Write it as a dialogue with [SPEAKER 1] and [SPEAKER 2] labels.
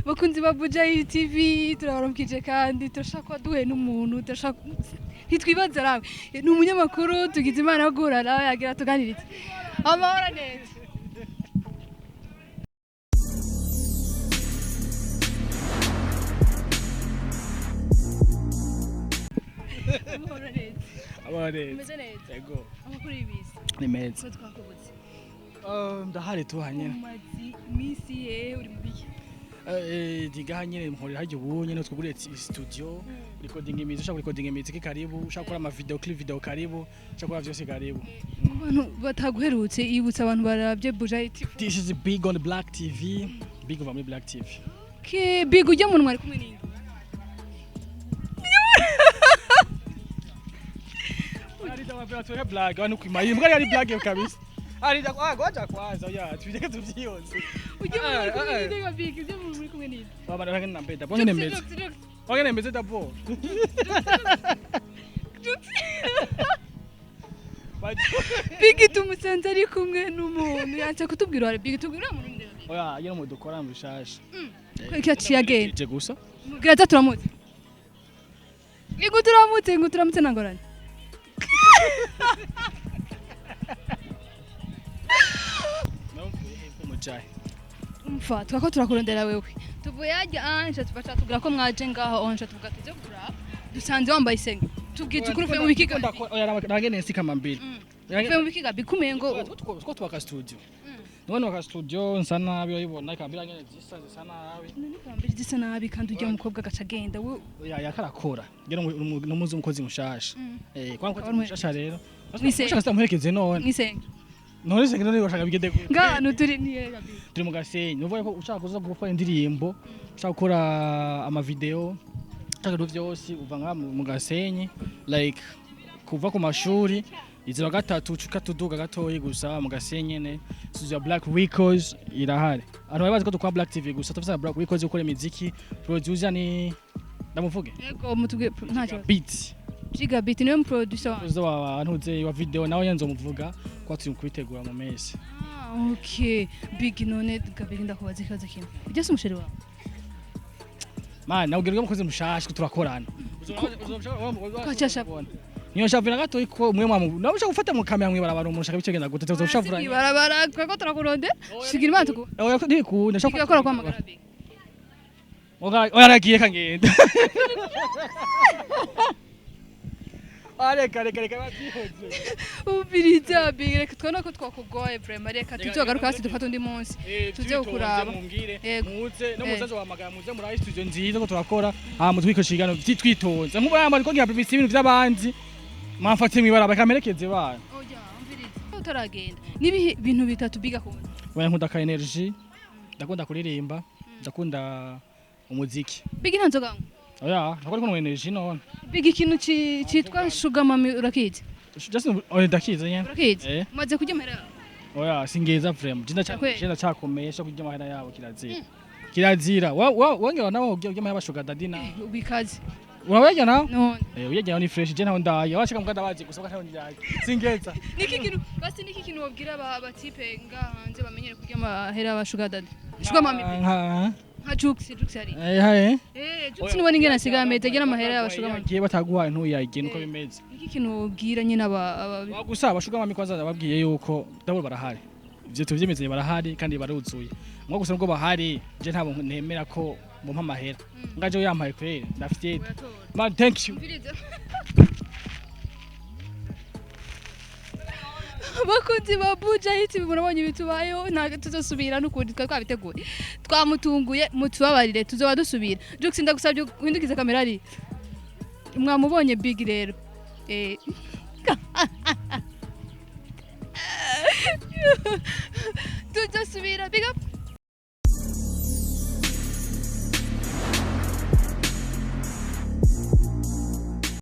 [SPEAKER 1] bakunzi ba Bujayi TV turabaramukije kandi turashaka duhe n'umuntu turashaka ntitwibaza rawe ni umunyamakuru tugize imana yo guhura yagira tuganirize amahoro neza amahoro neza
[SPEAKER 2] amahoro neza
[SPEAKER 1] umeze neza
[SPEAKER 2] yego
[SPEAKER 1] amakuru y'ibisi
[SPEAKER 2] ni meza
[SPEAKER 1] ko twakubutse
[SPEAKER 2] ndahari tuhanye
[SPEAKER 1] umazi iminsi ye uri mu biki
[SPEAKER 2] digaha nyene mporera haryo bunye no twuguriye studio recording imiziki ushaka recording imiziki karibu ushaka gukora ama video clip video karibu ushaka gukora vyose karibu
[SPEAKER 1] abantu bataguherutse yibutsa abantu baravye Bujayi TV
[SPEAKER 2] this is big on the Black TV big on the Black TV
[SPEAKER 1] ke big ujya muntu mwari kumwe n'indi
[SPEAKER 2] ari ndababwira tuwe black abantu kwimaye mbwa yari black kabisa ari ngoja kwanza ya tubijeke tuvyiyonze
[SPEAKER 1] ujya muntu kumwe n'indi ga big ujya muntu muri kumwe n'indi
[SPEAKER 2] baba ndakana mbeda bonge nemeze bonge nemeze dabo
[SPEAKER 1] big tumusanze ari kumwe n'umuntu yanse kutubwira wari big tubwira umuntu ndende
[SPEAKER 2] oya yero mu dukora mu bishasha
[SPEAKER 1] kweki yaciye agenda
[SPEAKER 2] je gusa
[SPEAKER 1] mubwira turamutse ngo turamutse nangorane umfa twako turakurondera wewe tuvuye ajya anje tubaca tubwira ko mwaje ngaho onje tuvuga tuje kugura dusanze wambaye isenge tubwije ukuri uvuye mu bikiga
[SPEAKER 2] oya nagene si kama mbili
[SPEAKER 1] uvuye mu bikiga bikumenye ngo
[SPEAKER 2] two twaka studio none waka studio nsana bibona ikambira nyene zisa nabi
[SPEAKER 1] none kambira zisa nabi kandi ujya umukobwa gaca agenda we
[SPEAKER 2] oya yakarakora ngero numuzi umukozi mushasha kwa mukozi mushasha rero
[SPEAKER 1] Mwise.
[SPEAKER 2] ushaka stamuherekeze none
[SPEAKER 1] mwisenge
[SPEAKER 2] none se none bashaka bigede
[SPEAKER 1] ngano turi niye gabi
[SPEAKER 2] turi mu gasenyi uvuye ko ushaka kuza gukora indirimbo ushaka gukora ama video ushaka byose uva nka mu gasenyi like kuva ku mashuri izira gatatu cuka tuduga gatoyi gusa mu gasenyi ne studio Black Records irahari abantu babazi ko dukora Black TV gusa tufisa Black Records ukora imiziki producer ni ndamuvuge
[SPEAKER 1] yego mutubwe ntacyo
[SPEAKER 2] beat
[SPEAKER 1] Gigabit niwe producer wanjye
[SPEAKER 2] producer wa ntuze wa video nawe yanzo muvuga ko turi kubitegura mu mesi
[SPEAKER 1] okay big none gabi ndakubaza ikibazo kimwe ujya se umusheri wawe
[SPEAKER 2] man nawe ubwirwa mukozi mushasha turakorana
[SPEAKER 1] Kwachasha.
[SPEAKER 2] niyo shavira gato iko mwe mwamu nawe ushaka gufata mu kamera mwe barabara umuntu ushaka bicegenda gute uzoshavura
[SPEAKER 1] barabara twako turakuronde shigira imana tuku
[SPEAKER 2] oya ndiku ndashaka
[SPEAKER 1] igakora kwa magara big
[SPEAKER 2] oya ragiye kangenda Areka batihoze
[SPEAKER 1] ubiriza big reka twona ko twakugoye vraiment reka tuzogaruka hasi dufata undi munsi tuje kuraba
[SPEAKER 2] yego muze no muzazo wamagara muze muri studio nziza ko turakora mu twikoshigano twitonze nk'ubu yamba ko ngiye publicity ibintu by'abanzi mwafate mwibaraba kamerekeze bana
[SPEAKER 1] oya umviriza utaragenda nibi bintu bitatu biga ko
[SPEAKER 2] oya nkunda ka energy ndakunda kuririmba ndakunda umuziki
[SPEAKER 1] big ntanzoga
[SPEAKER 2] oya nakora ko energy none
[SPEAKER 1] big ikintu citwa sugar mami urakizi
[SPEAKER 2] just ndakize nyene
[SPEAKER 1] urakizi maze kujya mera
[SPEAKER 2] oya singeza frame jinda cyakomeye cyo kujya mahera yabo kirazira wongera nawe ujya mahera bashuga dadina
[SPEAKER 1] ubikazi
[SPEAKER 2] urabajya nawe
[SPEAKER 1] none
[SPEAKER 2] uyajya ni fresh je naho ndaye washaka muganda bazi gusoka ntaho ndaye singeza
[SPEAKER 1] niki kintu wabwira aba tipe ngahanze bamenyere kujya mahera bashuga dadi sugar mami nka Jux ari Jux nibona ingena asigaye ameze gena mahera y'abashuga mami
[SPEAKER 2] giye bataguhaye ntuyayige nuko bimeze
[SPEAKER 1] niki kintu wabwira nyine aba
[SPEAKER 2] gusa abashuga mami kwaza babwiye yuko ndabo barahari ivyo tuvyemeze barahari kandi baruzuye ngo gusa nubwo bahari je ntabo ntemera ko mumpa mahera ngaje yampaye kwere ndafite man thank you
[SPEAKER 1] bakunzi ba Bujayi TV murabonye bitubayeho ntago tuzosubira n'ukundi twabiteguye twamutunguye mutubabarire tuzoba dusubira Jux ndagusabye uhindukize kamera ari mwamubonye big rero tuzosubira big up